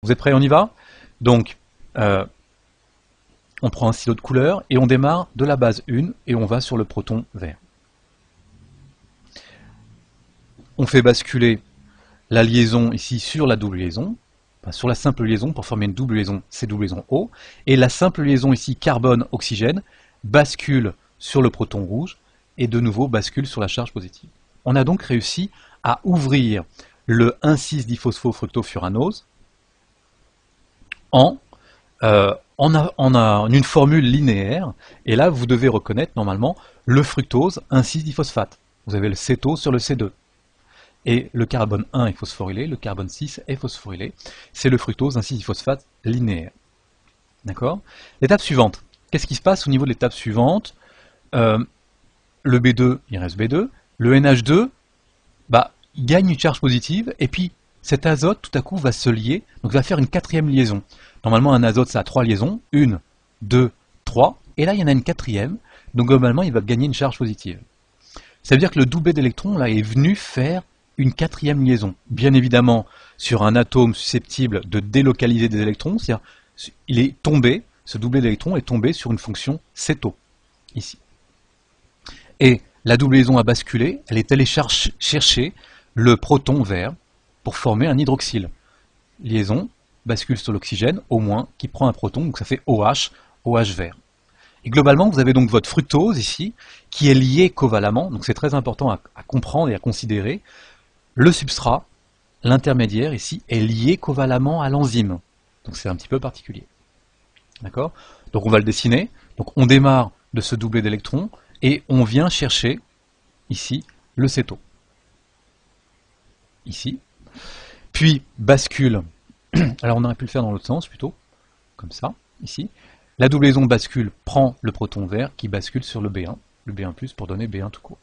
Vous êtes prêts, on y va? Donc, on prend un stylo de couleur et on démarre de la base 1 et on va sur le proton vert. On fait basculer la liaison ici sur la double liaison, enfin sur la simple liaison pour former une double liaison, c'est double liaison O, et la simple liaison ici carbone-oxygène bascule sur le proton rouge et de nouveau bascule sur la charge positive. On a donc réussi à ouvrir le 1,6-diphosphofructofuranose en une formule linéaire, et là vous devez reconnaître normalement le fructose 1,6-diphosphate. Vous avez le cétose sur le C2. Et le carbone 1 est phosphorylé, le carbone 6 est phosphorylé. C'est le fructose 1,6-diphosphate linéaire. D'accord? L'étape suivante. Qu'est-ce qui se passe au niveau de l'étape suivante? Le B2, il reste B2. Le NH2, il gagne une charge positive, et puis cet azote, tout à coup, va se lier, donc va faire une quatrième liaison. Normalement, un azote, ça a 3 liaisons. 1, 2, 3. Et là, il y en a une quatrième. Donc, globalement, il va gagner une charge positive. Ça veut dire que le doublé d'électrons, là, est venu faire une quatrième liaison. Bien évidemment, sur un atome susceptible de délocaliser des électrons, c'est-à-dire, il est tombé, ce doublé d'électrons est tombé sur une fonction céto, ici. Et la double liaison a basculé, elle est allée chercher le proton vert pour former un hydroxyle. Liaison, bascule sur l'oxygène, au moins, qui prend un proton, donc ça fait OH, OH vert. Et globalement, vous avez donc votre fructose ici, qui est lié covalemment, donc c'est très important à comprendre et à considérer. Le substrat, l'intermédiaire ici, est lié covalemment à l'enzyme. Donc c'est un petit peu particulier. D'accord? Donc on va le dessiner. Donc on démarre de ce doublé d'électrons, et on vient chercher, ici, le céto. Ici. Puis bascule. Alors on aurait pu le faire dans l'autre sens plutôt, comme ça, ici. La double liaison bascule, prend le proton vert qui bascule sur le B1 pour donner B1 tout court.